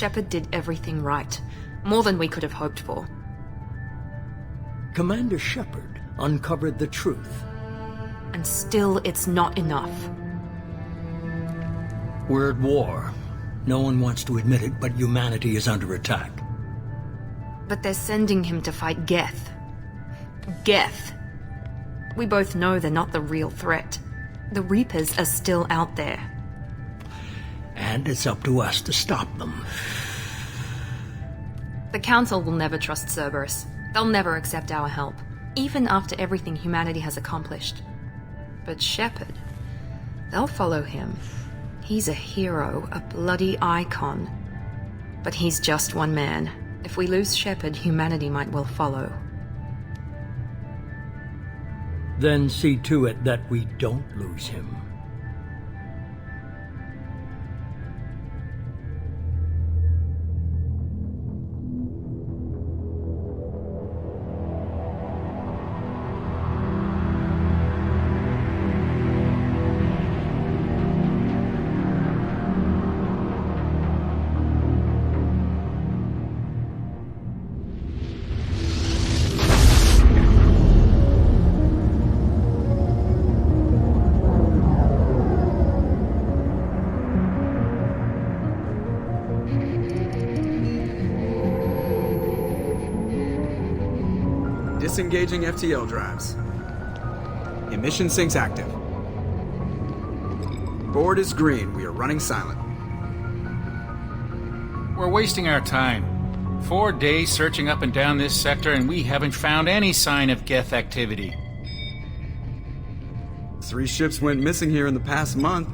Shepard did everything right. More than we could have hoped for. Commander Shepard uncovered the truth. And still, it's not enough. We're at war. No one wants to admit it, but humanity is under attack. But they're sending him to fight Geth. Geth. We both know they're not the real threat. The Reapers are still out there. And it's up to us to stop them. The Council will never trust Cerberus. They'll never accept our help, even after everything humanity has accomplished. But Shepard, they'll follow him. He's a hero, a bloody icon. But he's just one man. If we lose Shepard, humanity might well follow. Then see to it that we don't lose him. Disengaging FTL drives. Emission sinks active. Board is green. We are running silent. We're wasting our time. 4 days searching up and down this sector, and we haven't found any sign of Geth activity. 3 ships went missing here in the past month.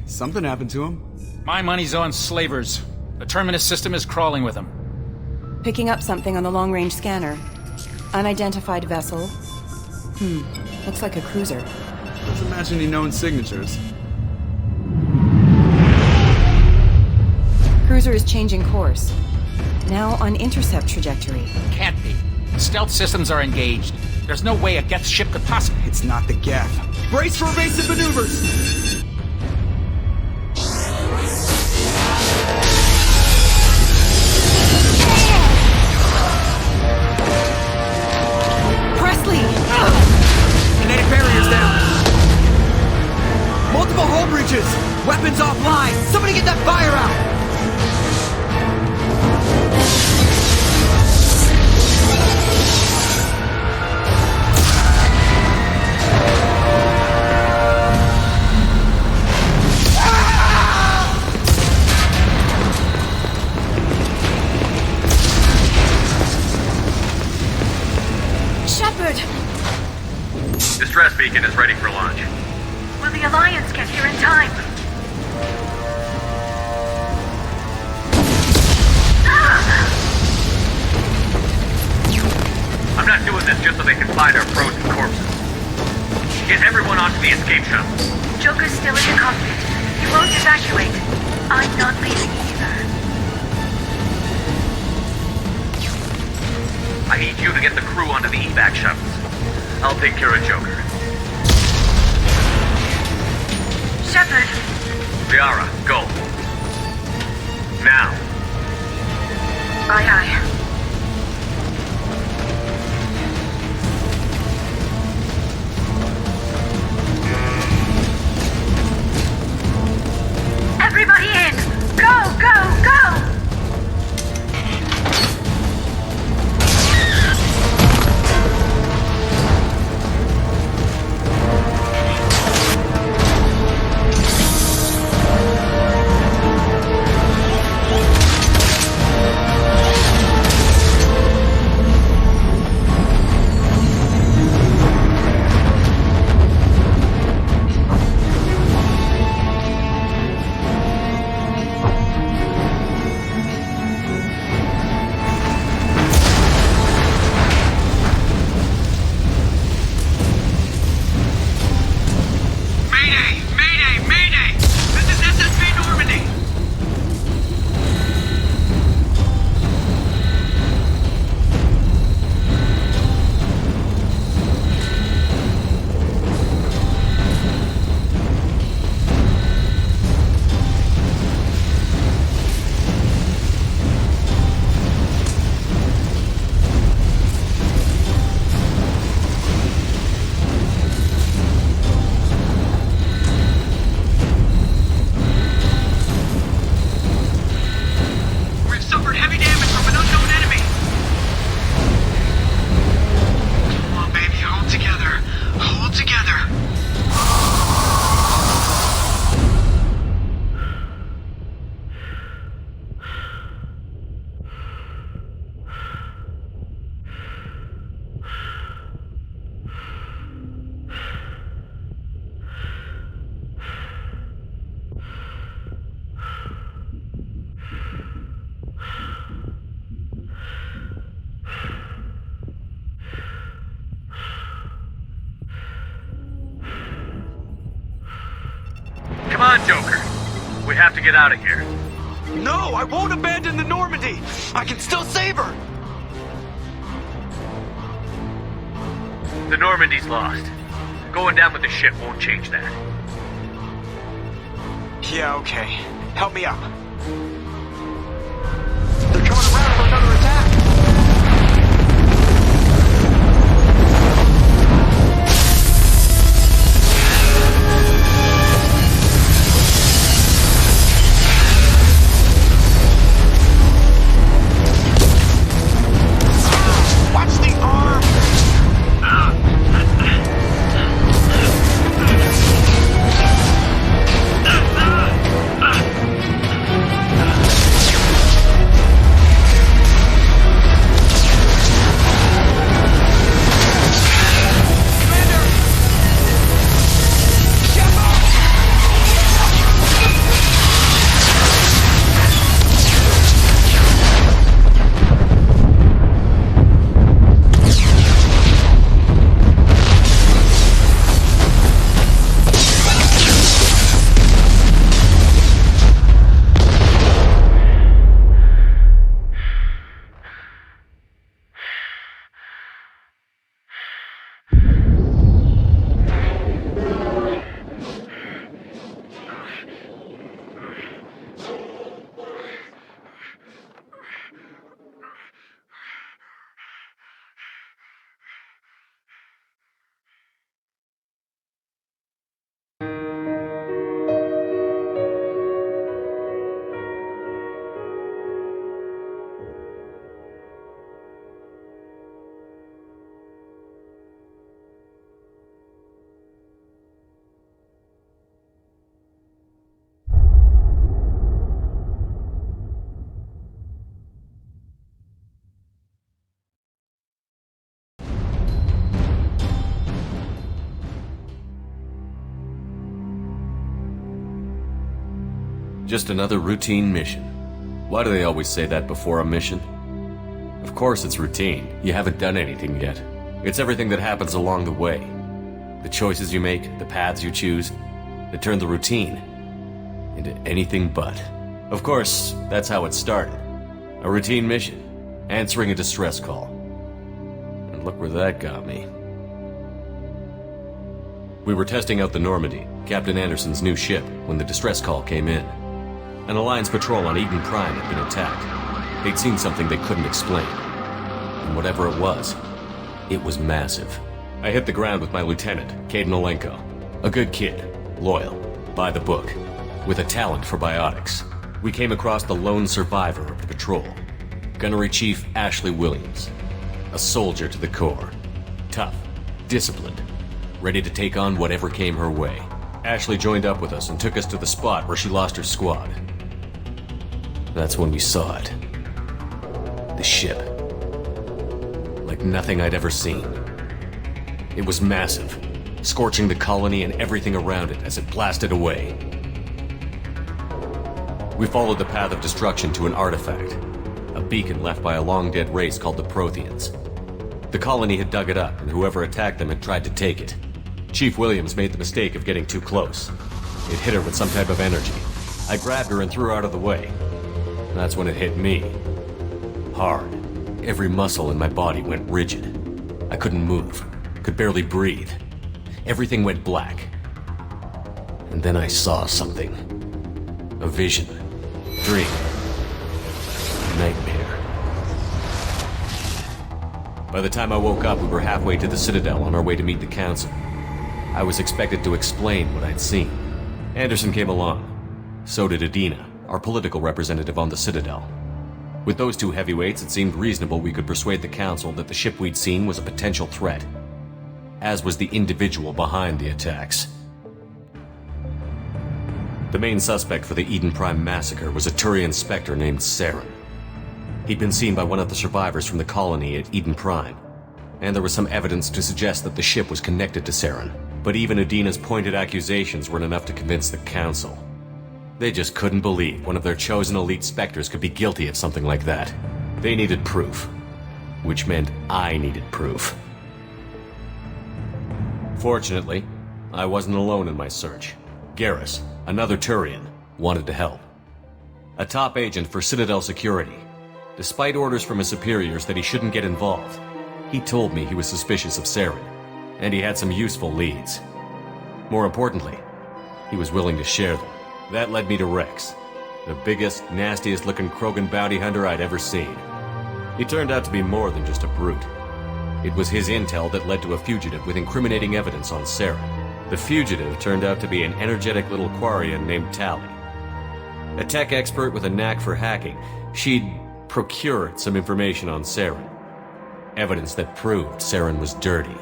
Something happened to them. My money's on slavers. The Terminus system is crawling with them. Picking up something on the long-range scanner. Unidentified vessel. Looks like a cruiser. Let's imagine any known signatures. Cruiser is changing course. Now on intercept trajectory. Can't be. Stealth systems are engaged. There's no way a Geth ship could possibly... It's not the Geth. Brace for evasive maneuvers! Kinetic barriers down! Multiple hull breaches! Weapons offline! Somebody get that fire out! Shepard! Distress beacon is ready for launch. Will the Alliance get here in time? I'm not doing this just so they can find our frozen corpses. Get everyone onto the escape shuttle. Joker's still in the cockpit. He won't evacuate. I'm not leaving either. I need you to get the crew onto the evac shuttles. I'll take care of Joker. Shepard! Liara, go. Now. Aye, aye. Everybody in! Go, go, go! on, Joker. We have to get out of here. No, I won't abandon the Normandy. I can still save her. The Normandy's lost. Going down with the ship won't change that. Yeah, okay. Help me up. They're coming around for another attack. Watch the arm! Just another routine mission. Why do they always say that before a mission? Of course it's routine. You haven't done anything yet. It's everything that happens along the way. The choices you make, the paths you choose, that turn the routine into anything but. Of course, that's how it started. A routine mission, answering a distress call. And look where that got me. We were testing out the Normandy, Captain Anderson's new ship, when the distress call came in. An Alliance patrol on Eden Prime had been attacked. They'd seen something they couldn't explain. And whatever it was massive. I hit the ground with my lieutenant, Caden Olenko. A good kid, loyal, by the book, with a talent for biotics. We came across the lone survivor of the patrol, Gunnery Chief Ashley Williams. A soldier to the core. Tough, disciplined, ready to take on whatever came her way. Ashley joined up with us and took us to the spot where she lost her squad. That's when we saw it. The ship. Like nothing I'd ever seen. It was massive, scorching the colony and everything around it as it blasted away. We followed the path of destruction to an artifact, a beacon left by a long-dead race called the Protheans. The colony had dug it up, and whoever attacked them had tried to take it. Chief Williams made the mistake of getting too close. It hit her with some type of energy. I grabbed her and threw her out of the way. That's when it hit me. Hard. Every muscle in my body went rigid. I couldn't move. Could barely breathe. Everything went black. And then I saw something. A vision. Dream. Nightmare. By the time I woke up, we were halfway to the Citadel on our way to meet the Council. I was expected to explain what I'd seen. Anderson came along. So did Adina, our political representative on the Citadel. With those two heavyweights, it seemed reasonable we could persuade the Council that the ship we'd seen was a potential threat, as was the individual behind the attacks. The main suspect for the Eden Prime massacre was a Turian Spectre named Saren. He'd been seen by one of the survivors from the colony at Eden Prime, and there was some evidence to suggest that the ship was connected to Saren. But even Adina's pointed accusations weren't enough to convince the Council. They just couldn't believe one of their chosen elite Spectres could be guilty of something like that. They needed proof, which meant I needed proof. Fortunately, I wasn't alone in my search. Garrus, Another Turian wanted to help. A top agent for Citadel Security. Despite orders from his superiors that he shouldn't get involved, he told me he was suspicious of Saren, and he had some useful leads. More importantly, he was willing to share them. That led me to Rex, the biggest, nastiest-looking Krogan bounty hunter I'd ever seen. He turned out to be more than just a brute. It was his intel that led to a fugitive with incriminating evidence on Saren. The fugitive turned out to be an energetic little Quarian named Tali. A tech expert with a knack for hacking, she'd procured some information on Saren. Evidence that proved Saren was dirty.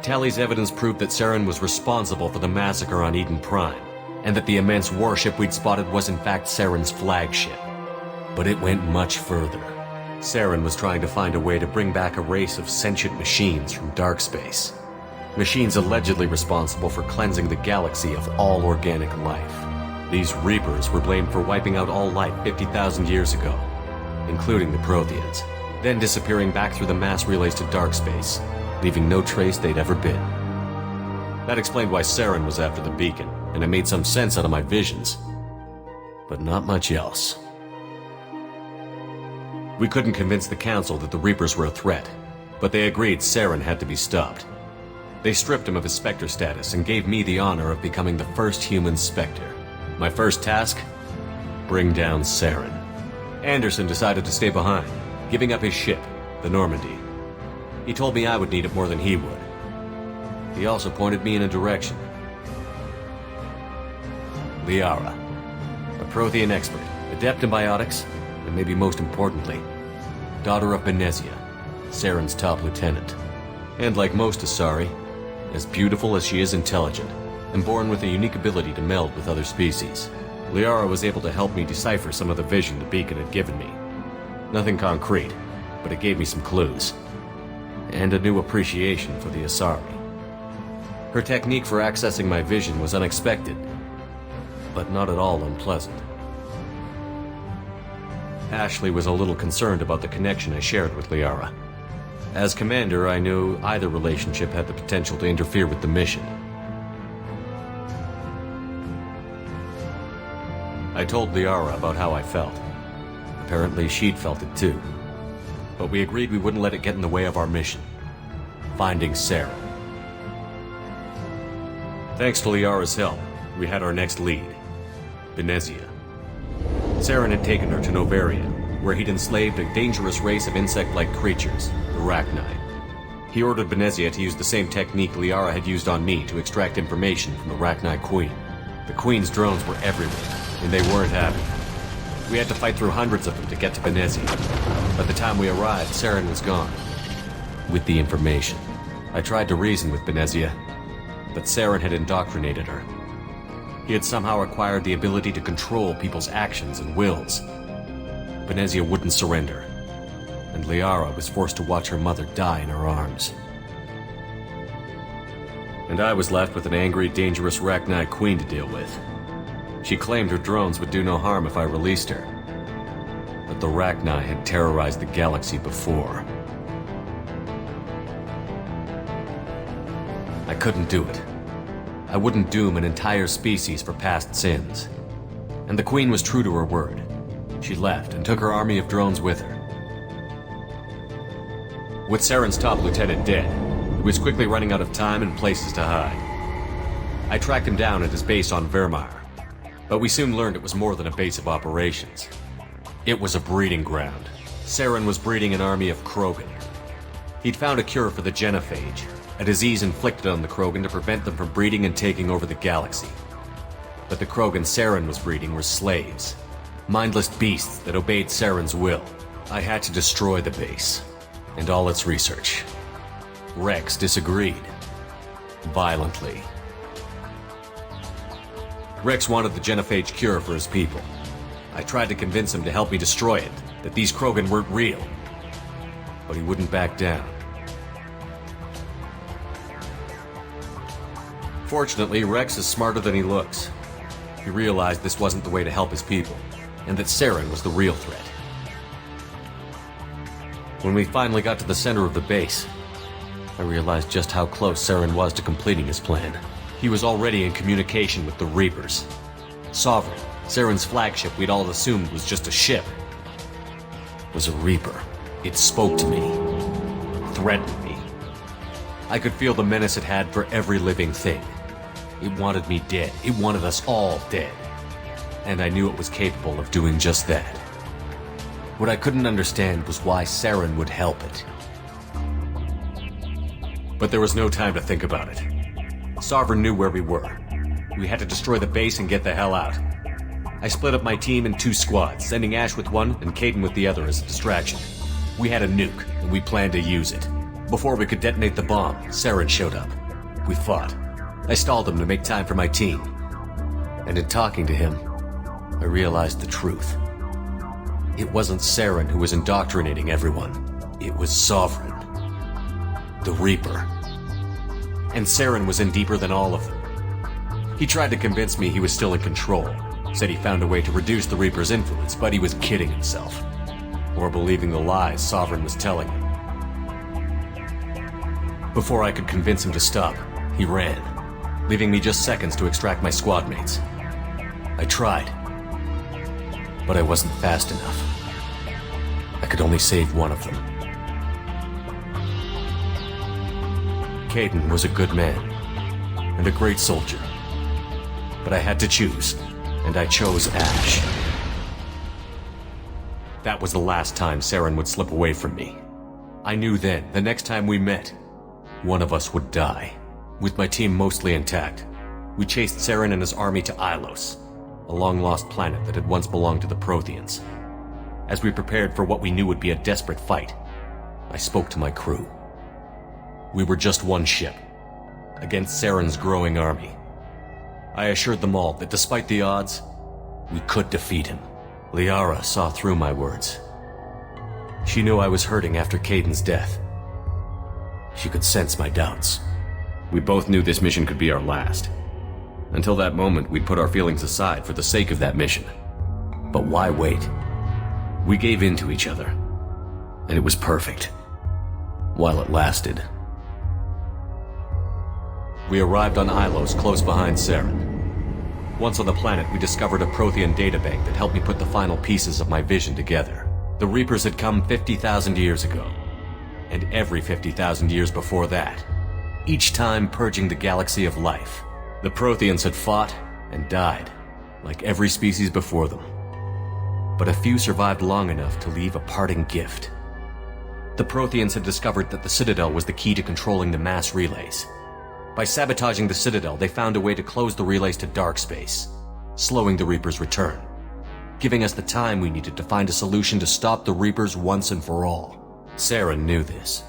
Tali's evidence proved that Saren was responsible for the massacre on Eden Prime, and that the immense warship we'd spotted was in fact Saren's flagship. But it went much further. Saren was trying to find a way to bring back a race of sentient machines from dark space. Machines allegedly responsible for cleansing the galaxy of all organic life. These Reapers were blamed for wiping out all life 50,000 years ago, including the Protheans, then disappearing back through the mass relays to dark space, leaving no trace they'd ever been. That explained why Saren was after the beacon, and it made some sense out of my visions. But not much else. We couldn't convince the Council that the Reapers were a threat, but they agreed Saren had to be stopped. They stripped him of his Spectre status and gave me the honor of becoming the first human Spectre. My first task? Bring down Saren. Anderson decided to stay behind, giving up his ship, the Normandy. He told me I would need it more than he would. He also pointed me in a direction. Liara, a Prothean expert, adept in biotics, and maybe most importantly, daughter of Benezia, Saren's top lieutenant. And like most Asari, as beautiful as she is intelligent, and born with a unique ability to meld with other species. Liara was able to help me decipher some of the vision the beacon had given me. Nothing concrete, but it gave me some clues. And a new appreciation for the Asari. Her technique for accessing my vision was unexpected, but not at all unpleasant. Ashley was a little concerned about the connection I shared with Liara. As commander, I knew either relationship had the potential to interfere with the mission. I told Liara about how I felt. Apparently, she'd felt it too. But we agreed we wouldn't let it get in the way of our mission. Finding Saren. Thanks to Liara's help, we had our next lead. Benezia. Saren had taken her to Novaria, where he'd enslaved a dangerous race of insect-like creatures, the Rachni. He ordered Benezia to use the same technique Liara had used on me to extract information from the Rachni Queen. The Queen's drones were everywhere, and they weren't happy. We had to fight through hundreds of them to get to Benezia. By the time we arrived, Saren was gone. With the information. I tried to reason with Benezia, but Saren had indoctrinated her. He had somehow acquired the ability to control people's actions and wills. Benezia wouldn't surrender, and Liara was forced to watch her mother die in her arms. And I was left with an angry, dangerous Rachni Queen to deal with. She claimed her drones would do no harm if I released her. But the Rachni had terrorized the galaxy before. I couldn't do it. I wouldn't doom an entire species for past sins. And the Queen was true to her word. She left and took her army of drones with her. With Saren's top lieutenant dead, he was quickly running out of time and places to hide. I tracked him down at his base on Vermeer, but we soon learned it was more than a base of operations. It was a breeding ground. Saren was breeding an army of Krogan. He'd found a cure for the genophage, a disease inflicted on the Krogan to prevent them from breeding and taking over the galaxy. But the Krogan Saren was breeding were slaves, mindless beasts that obeyed Saren's will. I had to destroy the base, and all its research. Rex disagreed. Violently. Rex wanted the genophage cure for his people. I tried to convince him to help me destroy it, that these Krogan weren't real. But he wouldn't back down. Fortunately, Rex is smarter than he looks. He realized this wasn't the way to help his people, and that Saren was the real threat. When we finally got to the center of the base, I realized just how close Saren was to completing his plan. He was already in communication with the Reapers. Sovereign, Saren's flagship we'd all assumed was just a ship, was a Reaper. It spoke to me, threatened me. I could feel the menace it had for every living thing. It wanted me dead. It wanted us all dead. And I knew it was capable of doing just that. What I couldn't understand was why Saren would help it. But there was no time to think about it. Sovereign knew where we were. We had to destroy the base and get the hell out. I split up my team in 2 squads, sending Ash with one and Caden with the other as a distraction. We had a nuke, and we planned to use it. Before we could detonate the bomb, Saren showed up. We fought. I stalled him to make time for my team. And in talking to him, I realized the truth. It wasn't Saren who was indoctrinating everyone. It was Sovereign. The Reaper. And Saren was in deeper than all of them. He tried to convince me he was still in control. Said he found a way to reduce the Reaper's influence, but he was kidding himself. Or believing the lies Sovereign was telling him. Before I could convince him to stop, he ran, leaving me just seconds to extract my squad mates. I tried, but I wasn't fast enough. I could only save one of them. Caden was a good man, and a great soldier. But I had to choose, and I chose Ash. That was the last time Saren would slip away from me. I knew then, the next time we met, one of us would die. With my team mostly intact, we chased Saren and his army to Ilos, a long-lost planet that had once belonged to the Protheans. As we prepared for what we knew would be a desperate fight, I spoke to my crew. We were just one ship, against Saren's growing army. I assured them all that despite the odds, we could defeat him. Liara saw through my words. She knew I was hurting after Caden's death. She could sense my doubts. We both knew this mission could be our last. Until that moment, we'd put our feelings aside for the sake of that mission. But why wait? We gave in to each other, and it was perfect. While it lasted. We arrived on Ilos, close behind Saren. Once on the planet, we discovered a Prothean databank that helped me put the final pieces of my vision together. The Reapers had come 50,000 years ago, and every 50,000 years before that, each time purging the galaxy of life. The Protheans had fought and died, like every species before them. But a few survived long enough to leave a parting gift. The Protheans had discovered that the Citadel was the key to controlling the mass relays. By sabotaging the Citadel, they found a way to close the relays to dark space, slowing the Reapers' return, giving us the time we needed to find a solution to stop the Reapers once and for all. Saren knew this.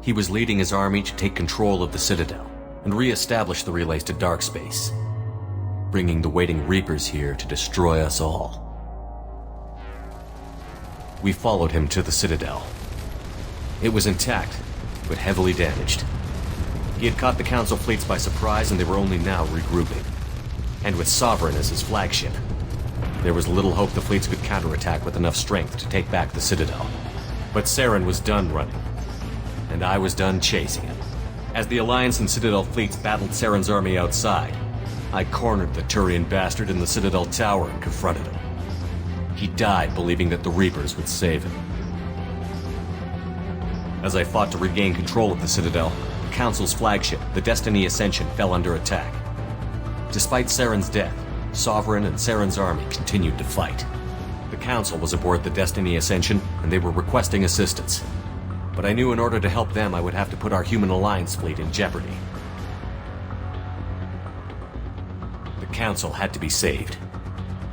He was leading his army to take control of the Citadel and re-establish the relays to dark space, bringing the waiting Reapers here to destroy us all. We followed him to the Citadel. It was intact, but heavily damaged. He had caught the Council fleets by surprise, and they were only now regrouping. And with Sovereign as his flagship, there was little hope the fleets could counterattack with enough strength to take back the Citadel. But Saren was done running, and I was done chasing him. As the Alliance and Citadel fleets battled Saren's army outside, I cornered the Turian bastard in the Citadel tower and confronted him. He died believing that the Reapers would save him. As I fought to regain control of the Citadel, the Council's flagship, the Destiny Ascension, fell under attack. Despite Saren's death, Sovereign and Saren's army continued to fight. The Council was aboard the Destiny Ascension, and they were requesting assistance. But I knew in order to help them, I would have to put our human Alliance fleet in jeopardy. The Council had to be saved.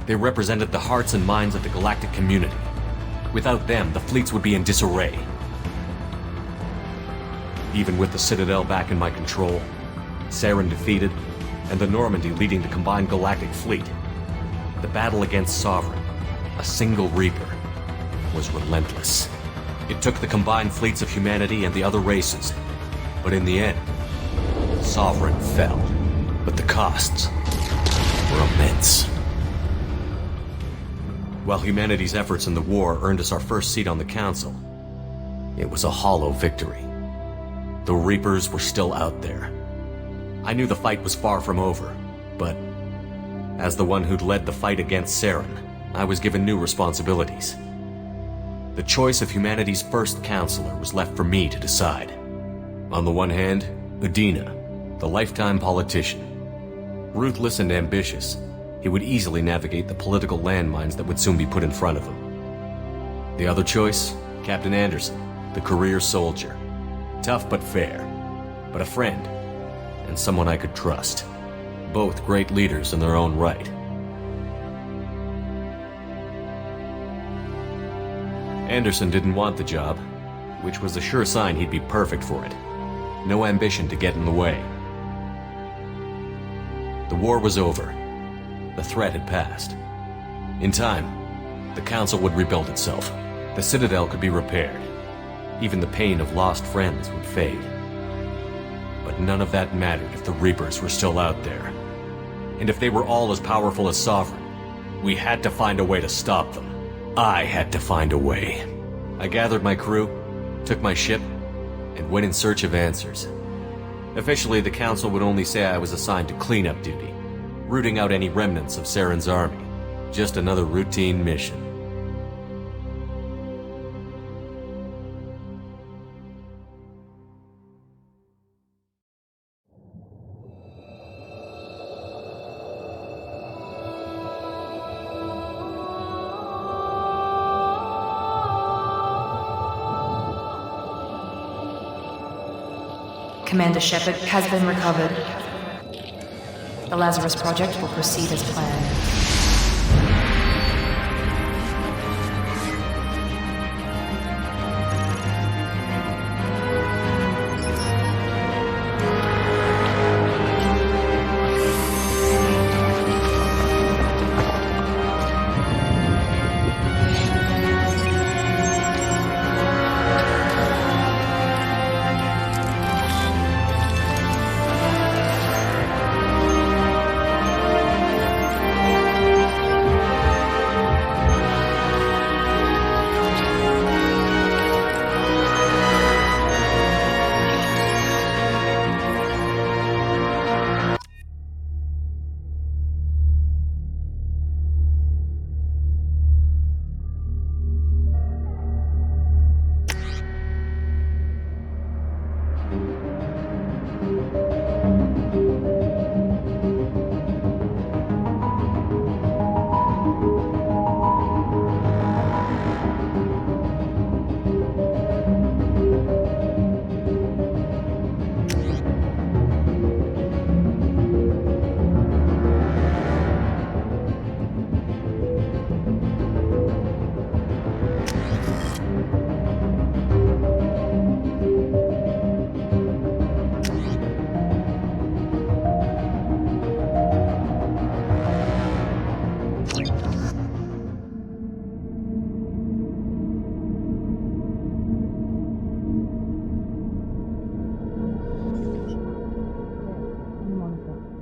They represented the hearts and minds of the galactic community. Without them, the fleets would be in disarray. Even with the Citadel back in my control, Saren defeated, and the Normandy leading the combined galactic fleet, the battle against Sovereign, a single Reaper, was relentless. It took the combined fleets of humanity and the other races, but in the end, Sovereign fell. But the costs were immense. While humanity's efforts in the war earned us our first seat on the Council, it was a hollow victory. The Reapers were still out there, I knew the fight was far from over, but as the one who'd led the fight against Saren, I was given new responsibilities. The choice of humanity's first counselor was left for me to decide. On the one hand, Udina, the lifetime politician. Ruthless and ambitious, he would easily navigate the political landmines that would soon be put in front of him. The other choice, Captain Anderson, the career soldier. Tough but fair, but a friend, and someone I could trust. Both great leaders in their own right. Anderson didn't want the job, which was a sure sign he'd be perfect for it. No ambition to get in the way. The war was over. The threat had passed. In time, the Council would rebuild itself. The Citadel could be repaired. Even the pain of lost friends would fade. But none of that mattered if the Reapers were still out there. And if they were all as powerful as Sovereign, we had to find a way to stop them. I had to find a way. I gathered my crew, took my ship, and went in search of answers. Officially, the Council would only say I was assigned to cleanup duty, rooting out any remnants of Saren's army. Just another routine mission. Commander Shepard has been recovered. The Lazarus Project will proceed as planned.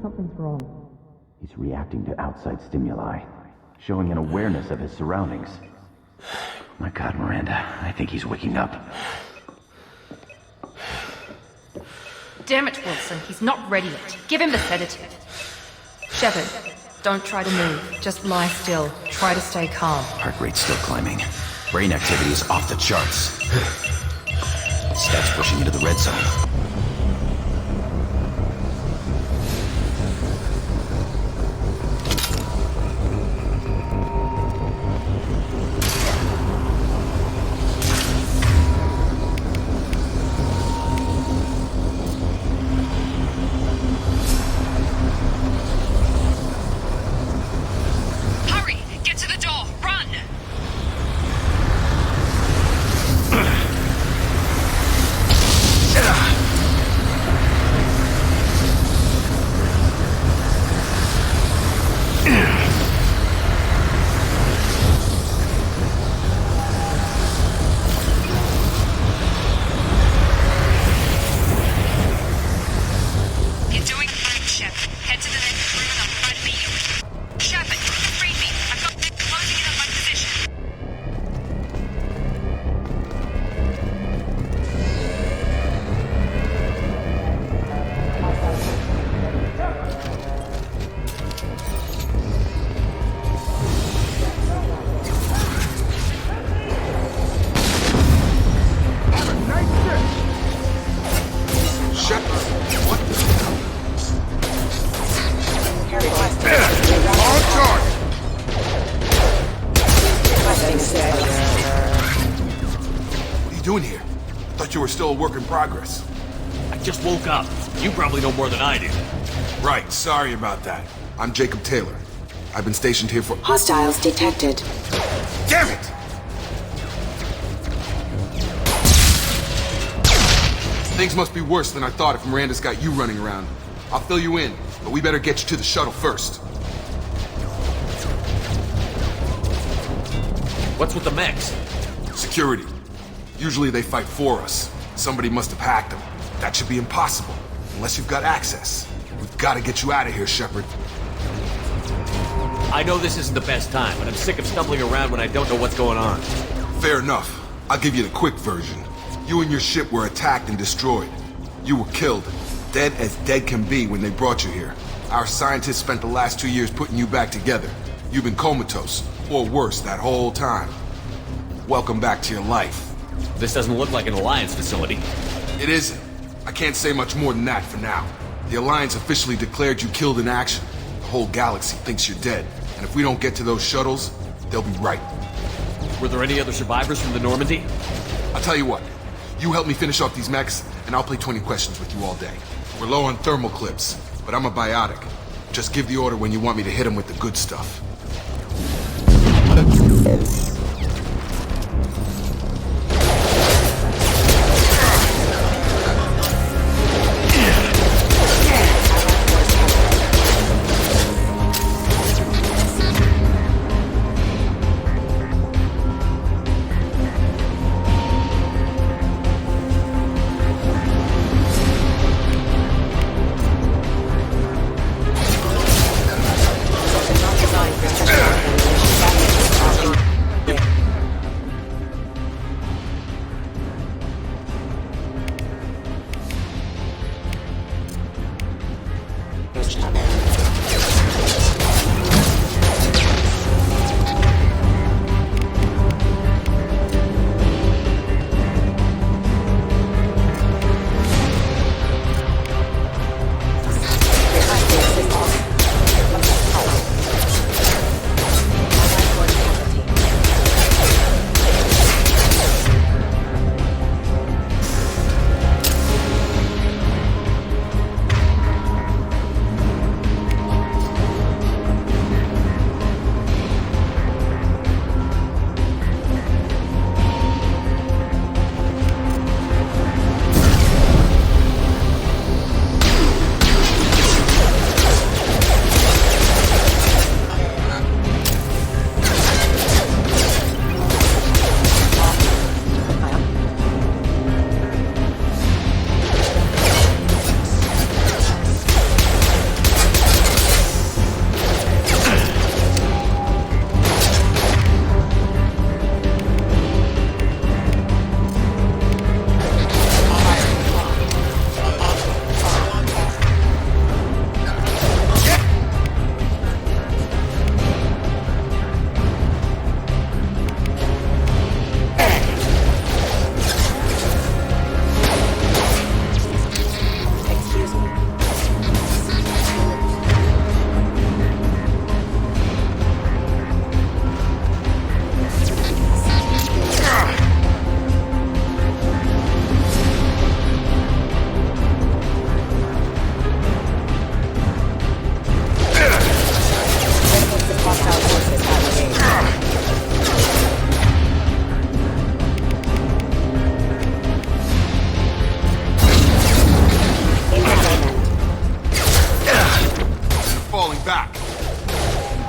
Something's wrong. He's reacting to outside stimuli, showing an awareness of his surroundings. My God, Miranda, I think he's waking up. Damn it, Wilson, he's not ready yet. Give him the sedative. Shepard, don't try to move. Just lie still. Try to stay calm. Heart rate's still climbing. Brain activity is off the charts. Stats pushing into the red zone. you doing here? I thought you were still a work in progress. I just woke up. You probably know more than I do. Right, sorry about that. I'm Jacob Taylor. I've been stationed here for— Hostiles detected. Damn it! Things must be worse than I thought if Miranda's got you running around. I'll fill you in, but we better get you to the shuttle first. What's with the mechs? Security. Usually they fight for us. Somebody must have hacked them. That should be impossible, unless you've got access. We've got to get you out of here, Shepard. I know this isn't the best time, but I'm sick of stumbling around when I don't know what's going on. Fair enough. I'll give you the quick version. You and your ship were attacked and destroyed. You were killed, dead as dead can be when they brought you here. Our scientists spent the last 2 years putting you back together. You've been comatose, or worse, that whole time. Welcome back to your life. This doesn't look like an Alliance facility. It isn't. I can't say much more than that for now. The Alliance officially declared you killed in action. The whole galaxy thinks you're dead, and if we don't get to those shuttles, they'll be right. Were there any other survivors from the Normandy? I'll tell you what. You help me finish off these mechs, and I'll play 20 questions with you all day. We're low on thermal clips, but I'm a biotic. Just give the order when you want me to hit them with the good stuff.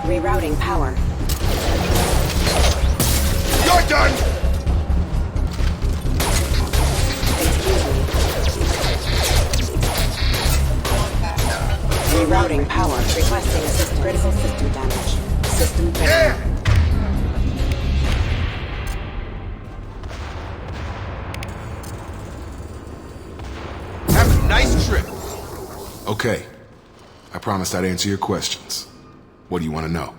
Rerouting power. You're done! Rerouting power. Requesting assistance. Critical system damage. System failure. Have a nice trip. Okay. I promised I'd answer your questions. What do you want to know?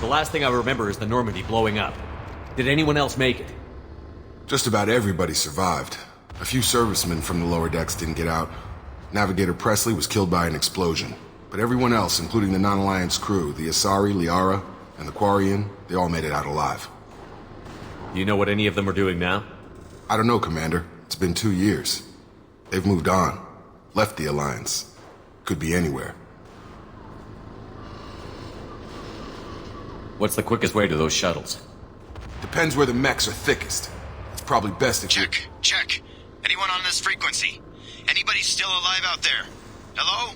The last thing I remember is the Normandy blowing up. Did anyone else make it? Just about everybody survived. A few servicemen from the lower decks didn't get out. Navigator Presley was killed by an explosion, But everyone else, including the non-Alliance crew, the Asari, Liara, and the Quarian, they all made it out alive. Do you know what any of them are doing now? I don't know, Commander. It's been 2 years. They've moved on. Left the Alliance. Could be anywhere. What's the quickest way to those shuttles? Depends where the mechs are thickest. It's probably best if Check. Anyone on this frequency? Anybody still alive out there? Hello?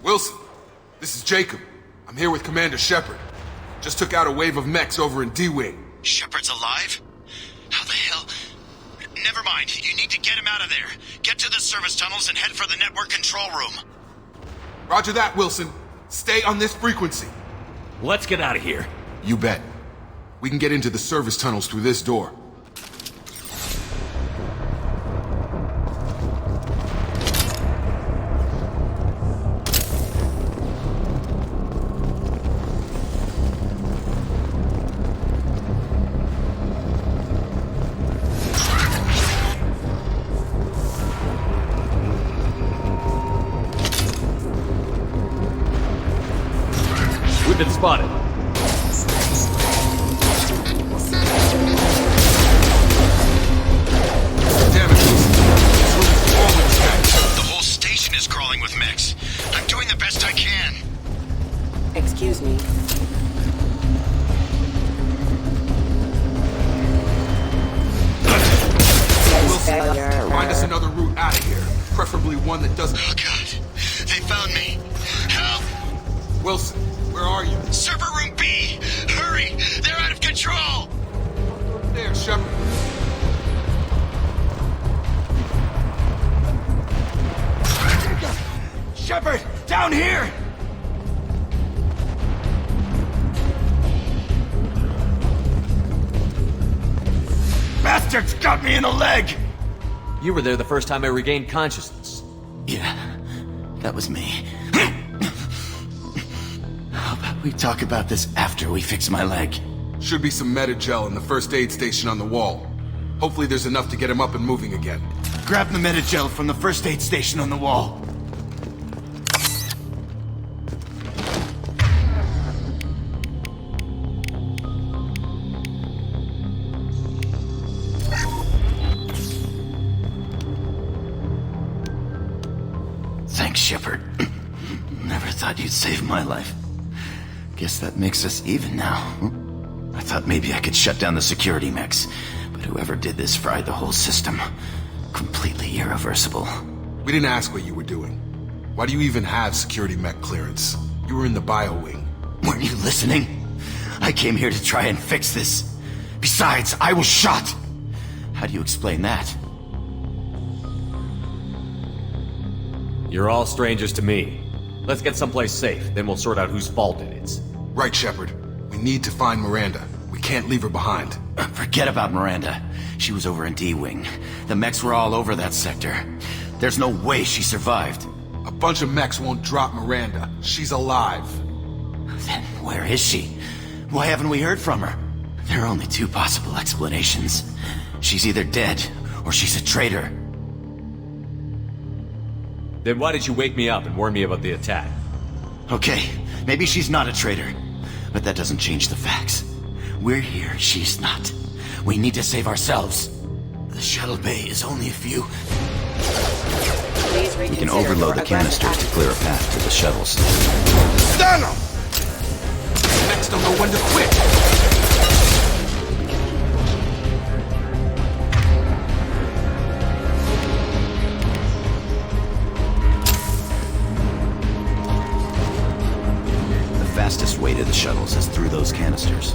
Wilson, this is Jacob. I'm here with Commander Shepard. Just took out a wave of mechs over in D-Wing. Shepard's alive? How the hell? Never mind. You need to get him out of there. Get to the service tunnels and head for the network control room. Roger that, Wilson. Stay on this frequency. Let's get out of here. You bet. We can get into the service tunnels through this door. We've been spotted. Damn it, Wilson. This room is crawling with mechs. The whole station is crawling with mechs. I'm doing the best I can. Excuse me. Wilson, find us another route out of here. Preferably one that doesn't... Oh, God. They found me. Help! Wilson, where are you? Server room B! Hurry! They're out of control! There, Shepard. Shepard! Down here! Bastards got me in the leg! You were there the first time I regained consciousness. Yeah, that was me. How about we talk about this after we fix my leg? Should be some Metagel in the first aid station on the wall. Hopefully there's enough to get him up and moving again. Grab the Metagel from the first aid station on the wall. Thanks, Shepard. Never thought you'd save my life. Guess that makes us even now. I thought maybe I could shut down the security mechs, but whoever did this fried the whole system. Completely irreversible. We didn't ask what you were doing. Why do you even have security mech clearance? You were in the bio wing. Weren't you listening? I came here to try and fix this. Besides, I was shot. How do you explain that? You're all strangers to me. Let's get someplace safe, then we'll sort out whose fault it is. Right, Shepard. We need to find Miranda. We can't leave her behind. Forget about Miranda. She was over in D-Wing. The mechs were all over that sector. There's no way she survived. A bunch of mechs won't drop Miranda. She's alive. Then where is she? Why haven't we heard from her? There are only two possible explanations. She's either dead, or she's a traitor. Then why did you wake me up and warn me about the attack? Okay, maybe she's not a traitor, but that doesn't change the facts. We're here, she's not. We need to save ourselves. The shuttle bay is only a few... We can overload the canisters to clear a path to the shuttles. Stand up! Mechs don't know when to quit! The fastest way to the shuttles is through those canisters.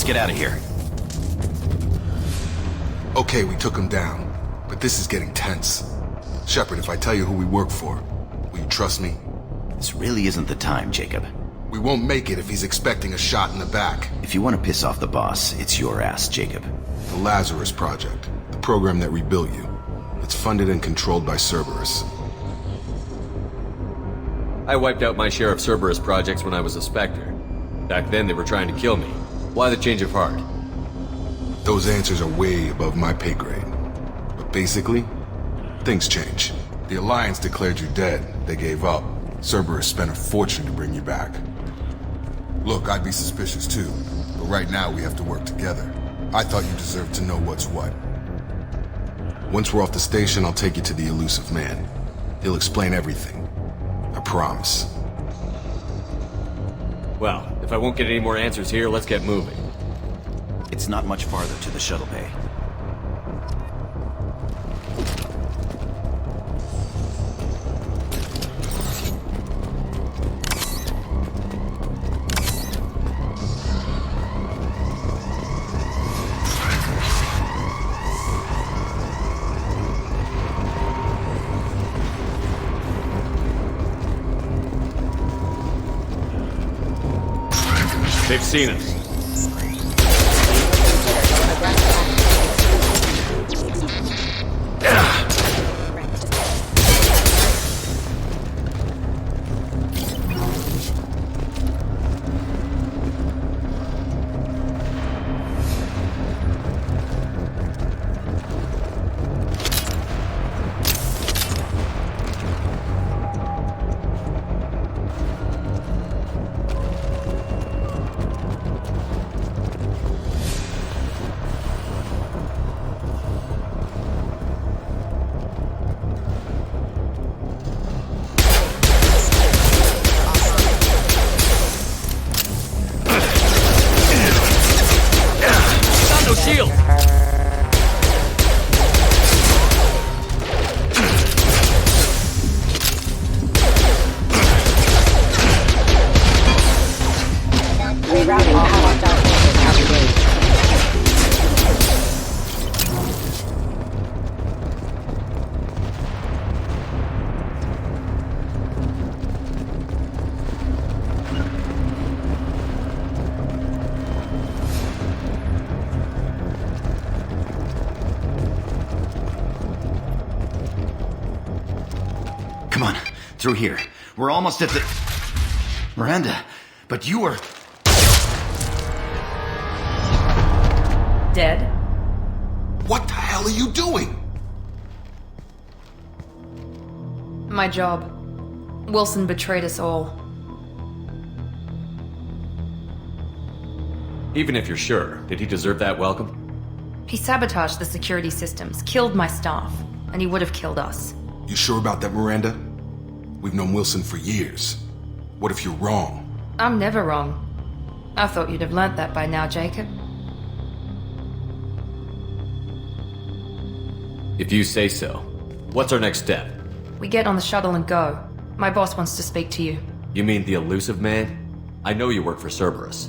get out of here. Okay, we took him down, but this is getting tense. Shepard, if I tell you who we work for, will you trust me? This really isn't the time, Jacob. We won't make it if he's expecting a shot in the back. If you want to piss off the boss, it's your ass, Jacob. The Lazarus Project, the program that rebuilt you. It's funded and controlled by Cerberus. I wiped out my share of Cerberus projects when I was a Spectre. Back then they were trying to kill me. Why the change of heart? Those answers are way above my pay grade. But basically, things change. The Alliance declared you dead. They gave up. Cerberus spent a fortune to bring you back. Look, I'd be suspicious too, but right now we have to work together. I thought you deserved to know what's what. Once we're off the station, I'll take you to the elusive man. He'll explain everything. I promise. Well, if I won't get any more answers here, let's get moving. It's not much farther to the shuttle bay. They've seen us. Come on, through here. We're almost at the... Miranda, but you were... Dead? What the hell are you doing? My job. Wilson betrayed us all. Even if you're sure, did he deserve that welcome? He sabotaged the security systems, killed my staff, and he would have killed us. You sure about that, Miranda? We've known Wilson for years. What if you're wrong? I'm never wrong. I thought you'd have learnt that by now, Jacob. If you say so. What's our next step? We get on the shuttle and go. My boss wants to speak to you. You mean the elusive man? I know you work for Cerberus.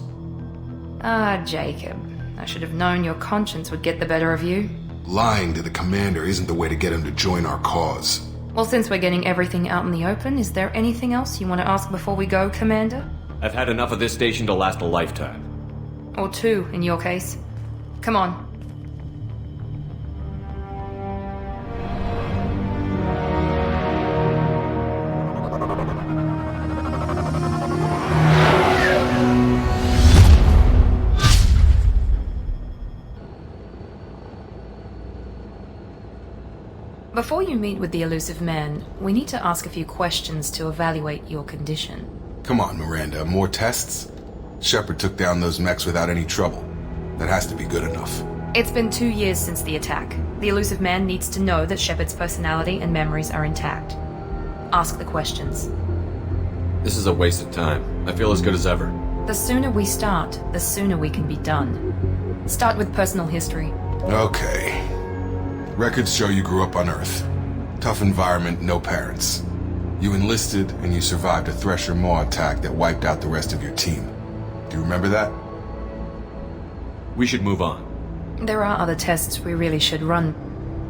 Ah, Jacob. I should have known your conscience would get the better of you. Lying to the commander isn't the way to get him to join our cause. Well, since we're getting everything out in the open, is there anything else you want to ask before we go, Commander? I've had enough of this station to last a lifetime. Or two, in your case. Come on. Before you meet with the elusive man, we need to ask a few questions to evaluate your condition. Come on, Miranda, more tests? Shepard took down those mechs without any trouble. That has to be good enough. It's been 2 years since the attack. The elusive man needs to know that Shepard's personality and memories are intact. Ask the questions. This is a waste of time. I feel as good as ever. The sooner we start, the sooner we can be done. Start with personal history. Okay. Records show you grew up on Earth. Tough environment, no parents. You enlisted and you survived a Thresher Maw attack that wiped out the rest of your team. Do you remember that? We should move on. There are other tests we really should run.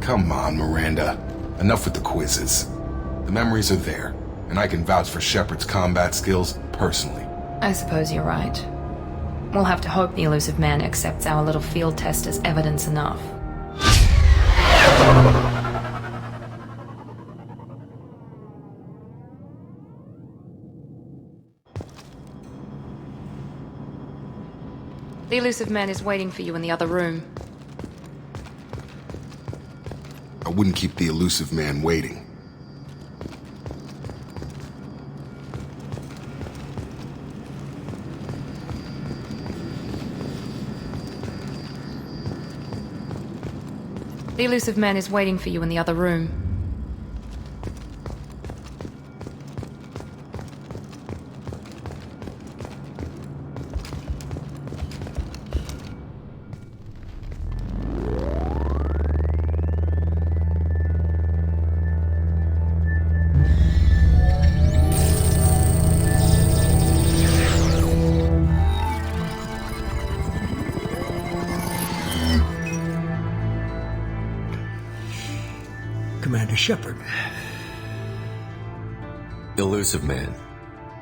Come on, Miranda. Enough with the quizzes. The memories are there, and I can vouch for Shepard's combat skills personally. I suppose you're right. We'll have to hope the elusive man accepts our little field test as evidence enough. The elusive man is waiting for you in the other room. I wouldn't keep the elusive man waiting. The elusive man is waiting for you in the other room. Commander Shepard. Elusive man.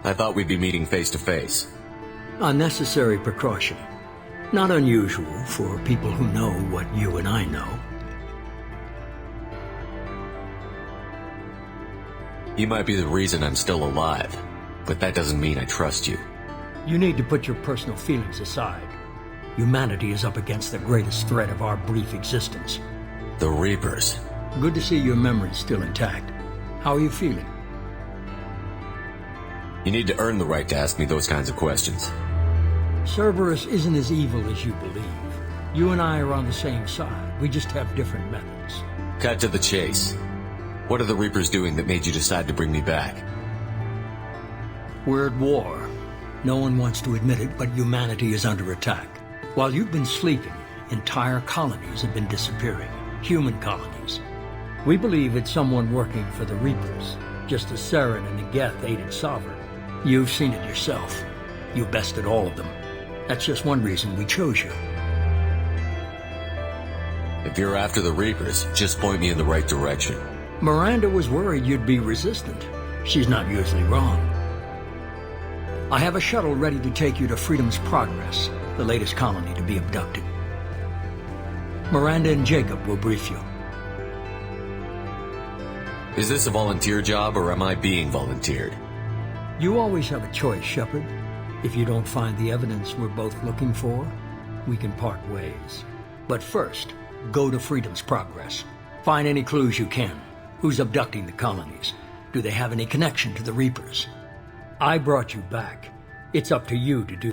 I thought we'd be meeting face to face. Unnecessary precaution. Not unusual for people who know what you and I know. You might be the reason I'm still alive, but that doesn't mean I trust you. You need to put your personal feelings aside. Humanity is up against the greatest threat of our brief existence. The Reapers. Good to see your memory's still intact. How are you feeling? You need to earn the right to ask me those kinds of questions. Cerberus isn't as evil as you believe. You and I are on the same side. We just have different methods. Cut to the chase. What are the Reapers doing that made you decide to bring me back? We're at war. No one wants to admit it, but humanity is under attack. While you've been sleeping, entire colonies have been disappearing. Human colonies. We believe it's someone working for the Reapers, just as Saren and Negeth aided Sovereign. You've seen it yourself. You bested all of them. That's just one reason we chose you. If you're after the Reapers, just point me in the right direction. Miranda was worried you'd be resistant. She's not usually wrong. I have a shuttle ready to take you to Freedom's Progress, the latest colony to be abducted. Miranda and Jacob will brief you. Is this a volunteer job, or am I being volunteered? You always have a choice, Shepard. If you don't find the evidence we're both looking for, we can part ways. But first, go to Freedom's Progress. Find any clues you can. Who's abducting the colonies? Do they have any connection to the Reapers? I brought you back. It's up to you to do